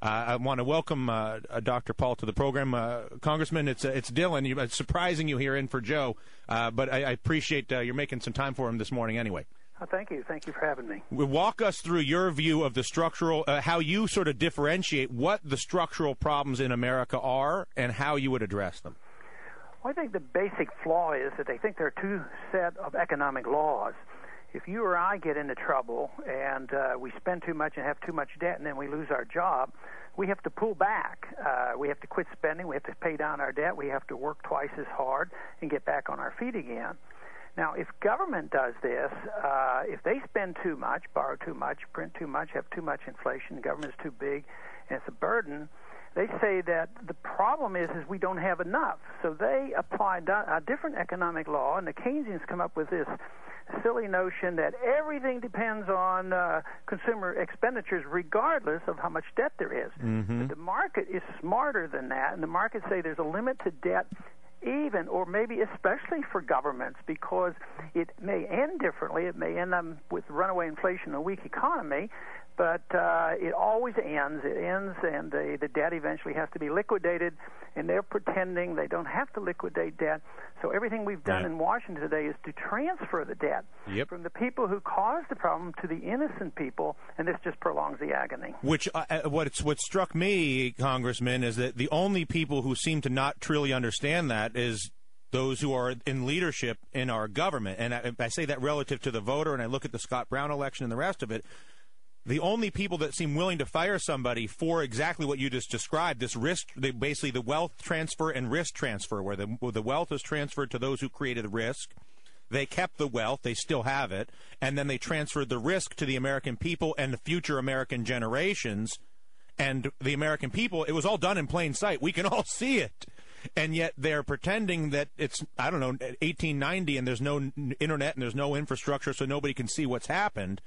I want to welcome Dr. Paul to the program. Congressman, it's Dylan. It's surprising you here in for Joe, but I appreciate you're making some time for him this morning anyway. Oh, thank you. Thank you for having me. Walk us through your view of the structural, how you sort of differentiate what the structural problems in America are and how you would address them. Well, I think the basic flaw is that they think there are two set of economic laws. If you or I get into trouble and we spend too much and have too much debt and then we lose our job, we have to pull back. We have to quit spending. We have to pay down our debt. We have to work twice as hard and get back on our feet again. Now, if government does this, if they spend too much, borrow too much, print too much, have too much inflation, the government is too big, and it's a burden, they say that the problem is we don't have enough. So they apply a different economic law, and the Keynesians come up with this silly notion that everything depends on consumer expenditures regardless of how much debt there is. But the market is smarter than that, and the market say there's a limit to debt even, or maybe especially for governments, because it may end differently. It may end up with runaway inflation and a weak economy, but it always ends. It ends, and the debt eventually has to be liquidated, and they're pretending they don't have to liquidate debt. So everything we've done in Washington today is to transfer the debt from the people who caused the problem to the innocent people, and this just prolongs the agony. Which what struck me, Congressman, is that the only people who seem to not truly understand that is those who are in leadership in our government. And I say that relative to the voter, and I look at the Scott Brown election and the rest of it. The only people that seem willing to fire somebody for exactly what you just described, this risk, basically the wealth transfer and risk transfer, where the wealth is transferred to those who created the risk. They kept the wealth, they still have it, and then they transferred the risk to the American people and the future American generations. And the American people, it was all done in plain sight. We can all see it. And yet they're pretending that it's, 1890 and there's no internet and there's no infrastructure, so nobody can see what's happened.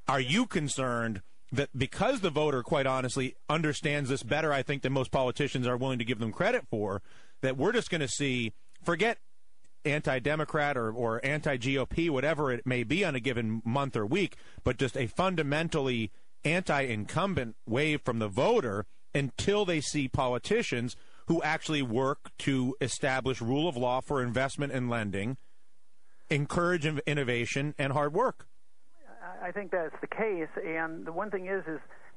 Are you concerned that because the voter, quite honestly, understands this better, I think, than most politicians are willing to give them credit for, that we're just going to see, forget anti-Democrat or anti-GOP, whatever it may be on a given month or week, but just a fundamentally anti-incumbent wave from the voter until they see politicians who actually work to establish rule of law for investment and lending, encourage innovation and hard work? I think that's the case, and the one thing is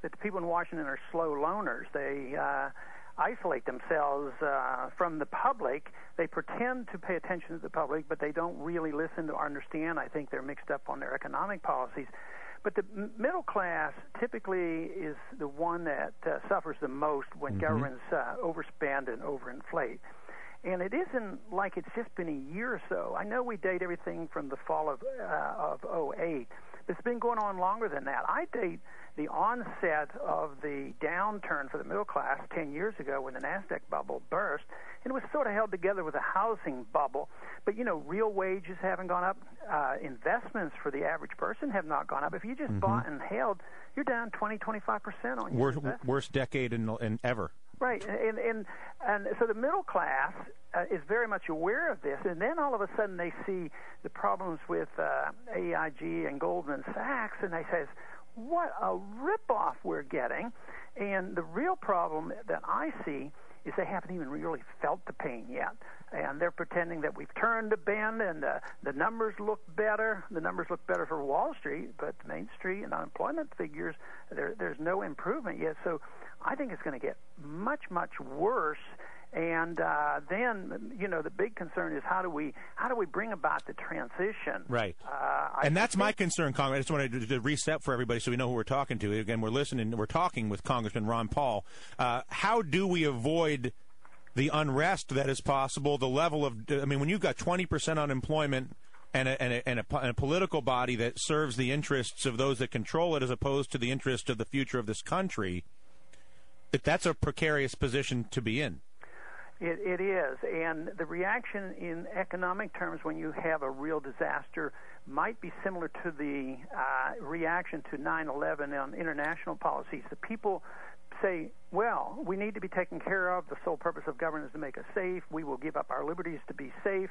that the people in Washington are slow loners. They isolate themselves from the public. They pretend to pay attention to the public, but they don't really listen to or understand. I think they're mixed up on their economic policies. But the middle class typically is the one that suffers the most when governments overspend and overinflate. And it isn't like it's just been a year or so. I know we date everything from the fall of 2008. It's been going on longer than that. I date the onset of the downturn for the middle class 10 years ago when the NASDAQ bubble burst, and it was sort of held together with a housing bubble. But, real wages haven't gone up. Investments for the average person have not gone up. If you just bought and held, you're down 20-25% on your investment. Worst decade in ever. Right, and so the middle class is very much aware of this, and then all of a sudden they see the problems with AIG and Goldman Sachs, and they say, what a ripoff we're getting. And the real problem that I see is they haven't even really felt the pain yet. And they're pretending that we've turned a bend and the numbers look better. The numbers look better for Wall Street, but Main Street and unemployment figures, there's no improvement yet. So I think it's going to get much, much worse. And then, the big concern is how do we bring about the transition? Right. And that's my concern, Congress. I just wanted to reset for everybody so we know who we're talking to. Again, we're talking with Congressman Ron Paul. How do we avoid the unrest that is possible, the level of, when you've got 20% unemployment and a political body that serves the interests of those that control it as opposed to the interest of the future of this country, that's a precarious position to be in. It is, and the reaction in economic terms when you have a real disaster might be similar to the reaction to 9/11 on international policies. The people say, well, we need to be taken care of. The sole purpose of government is to make us safe. We will give up our liberties to be safe.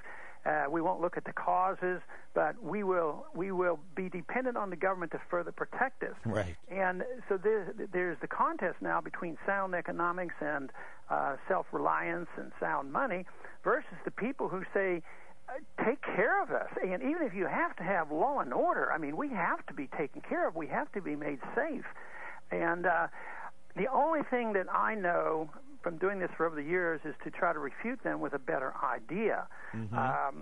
We won't look at the causes, but we will be dependent on the government to further protect us. Right. And so there's the contest now between sound economics and self-reliance and sound money versus the people who say, take care of us. And even if you have to have law and order, I mean, we have to be taken care of. We have to be made safe. And the only thing that I know from doing this for over the years is to try to refute them with a better idea,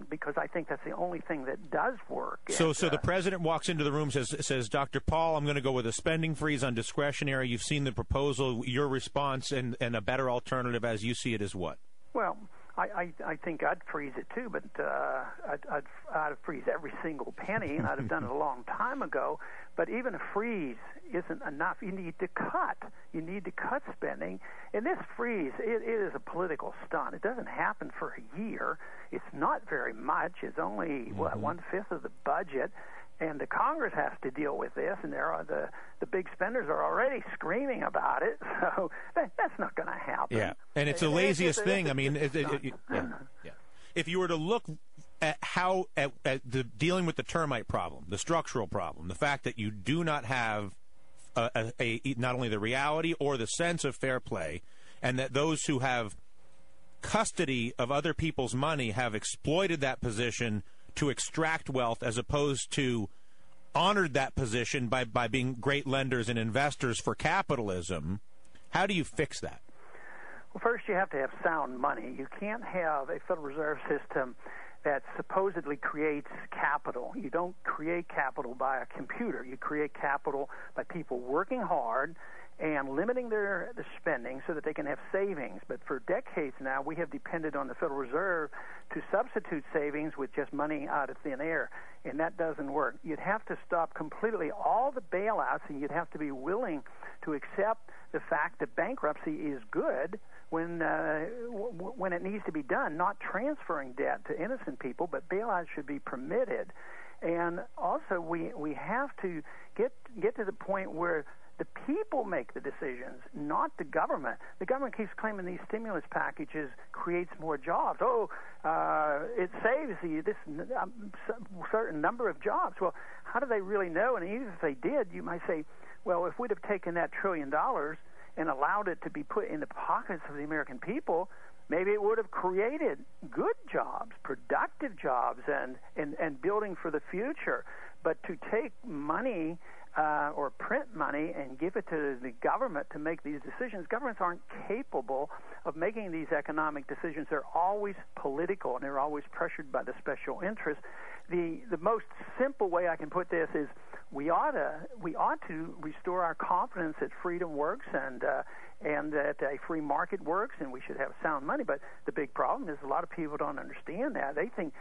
because I think that's the only thing that does work. So the president walks into the room, says, Dr. Paul, I'm going to go with a spending freeze on discretionary. You've seen the proposal. Your response and a better alternative as you see it is what? Well, I think I'd freeze it too, but I'd freeze every single penny, and I'd have done it a long time ago. But even a freeze isn't enough. You need to cut. You need to cut spending. And this freeze, it is a political stunt. It doesn't happen for a year. It's not very much. It's only, 1/5 of the budget. And the Congress has to deal with this, and the big spenders are already screaming about it. So that's not going to happen. Yeah, and it's the laziest thing. I mean, if you were to look at how at the dealing with the termite problem, the structural problem, the fact that you do not have not only the reality or the sense of fair play, and that those who have custody of other people's money have exploited that position to extract wealth as opposed to honored that position by being great lenders and investors for capitalism. How do you fix that? Well, first you have to have sound money. You can't have a Federal Reserve System that supposedly creates capital. You don't create capital by a computer. You create capital by people working hard and limiting their spending so that they can have savings. But for decades now, we have depended on the Federal Reserve to substitute savings with just money out of thin air, and that doesn't work. You'd have to stop completely all the bailouts, and you'd have to be willing to accept the fact that bankruptcy is good when it needs to be done, not transferring debt to innocent people, but bailouts should be permitted. And also, we have to get to the point where the people make the decisions, not the government. The government keeps claiming these stimulus packages creates more jobs. It saves this certain number of jobs. Well, how do they really know? And even if they did, you might say, well, if we'd have taken that $1 trillion and allowed it to be put in the pockets of the American people, maybe it would have created good jobs, productive jobs, and building for the future. But to take money or print money and give it to the government to make these decisions. Governments aren't capable of making these economic decisions. They're always political, and they're always pressured by the special interests. The most simple way I can put this is we ought to restore our confidence that freedom works and that a free market works, and we should have sound money. But the big problem is a lot of people don't understand that. They think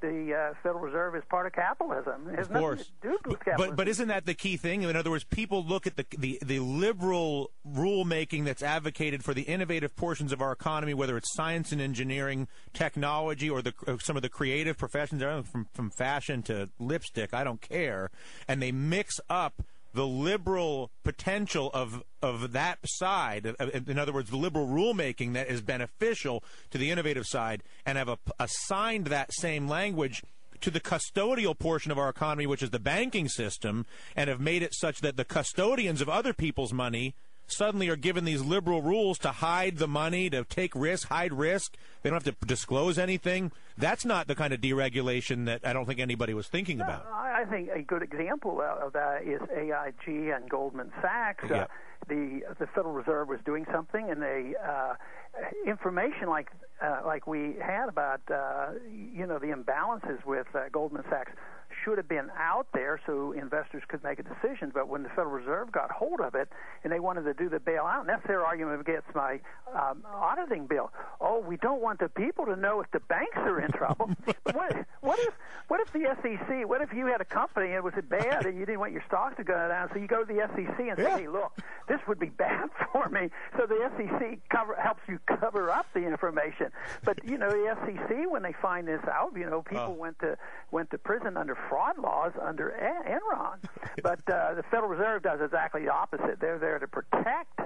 the Federal Reserve is part of capitalism. It has nothing to do with capitalism. But isn't that the key thing? In other words, people look at the liberal rulemaking that's advocated for the innovative portions of our economy, whether it's science and engineering, technology, or some of the creative professions, from fashion to lipstick, I don't care, and they mix up the liberal potential of that side, in other words, the liberal rulemaking that is beneficial to the innovative side, and have assigned that same language to the custodial portion of our economy, which is the banking system, and have made it such that the custodians of other people's money suddenly are given these liberal rules to hide the money, to take risk, hide risk. They don't have to disclose anything. That's not the kind of deregulation that I don't think anybody was thinking about. I think a good example of that is AIG and Goldman Sachs. Yeah. The Federal Reserve was doing something, and information like we had about the imbalances with Goldman Sachs should have been out there so investors could make a decision. But when the Federal Reserve got hold of it and they wanted to do the bailout, and that's their argument against my auditing bill. Oh, we don't want the people to know if the banks are in trouble. But what if the SEC? What if you had a company and it was bad and you didn't want your stocks to go down? So you go to the SEC and say, "Hey, look, this would be bad for me." So the SEC helps you cover up the information. But the SEC, when they find this out, people went to prison under fraud laws under Enron. But the Federal Reserve does exactly the opposite. They're there to protect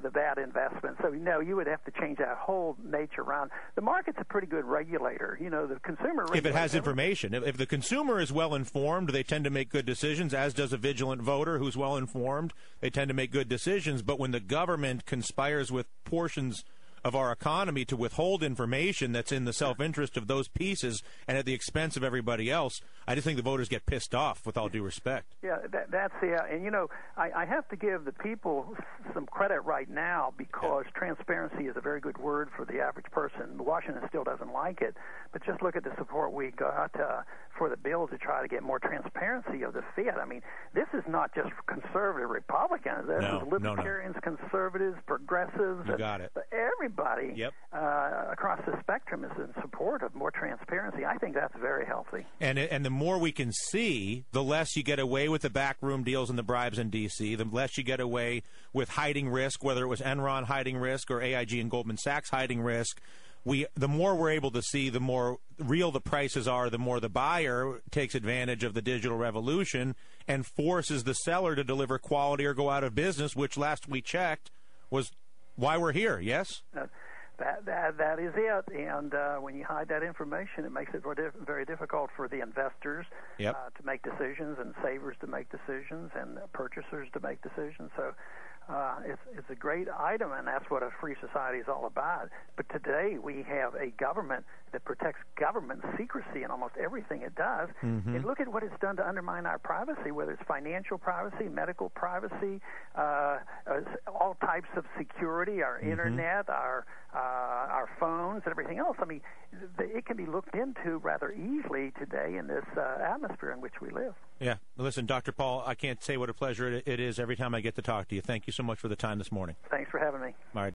the bad investment. So, no, you would have to change that whole nature around. The market's a pretty good regulator. The consumer regulator. If it has information. If the consumer is well-informed, they tend to make good decisions, as does a vigilant voter who's well-informed. They tend to make good decisions. But when the government conspires with portions of our economy to withhold information that's in the self-interest of those pieces and at the expense of everybody else, I just think the voters get pissed off, with all due respect. Yeah, that's it. And, I have to give the people some credit right now, because transparency is a very good word for the average person. Washington still doesn't like it, but just look at the support we got for the bill to try to get more transparency of the Fed. I mean, this is not just conservative Republicans. This is libertarians, conservatives, progressives. You got it. Everybody across the spectrum is in support of more transparency. I think that's very healthy. And the more we can see, the less you get away with the backroom deals and the bribes in D.C., the less you get away with hiding risk, whether it was Enron hiding risk or AIG and Goldman Sachs hiding risk. The more we're able to see, the more real the prices are, the more the buyer takes advantage of the digital revolution and forces the seller to deliver quality or go out of business, which last we checked was why we're here, yes? That is it. And when you hide that information, it makes it very difficult for the investors to make decisions, and savers to make decisions, and purchasers to make decisions. So it's a great item, and that's what a free society is all about. But today we have a government that protects government secrecy in almost everything it does. Mm-hmm. And look at what it's done to undermine our privacy, whether it's financial privacy, medical privacy, all types of security, our internet, our phones, and everything else. I mean, it can be looked into rather easily today in this atmosphere in which we live. Yeah. Listen, Dr. Paul, I can't say what a pleasure it is every time I get to talk to you. Thank you so much for the time this morning. Thanks for having me. All right.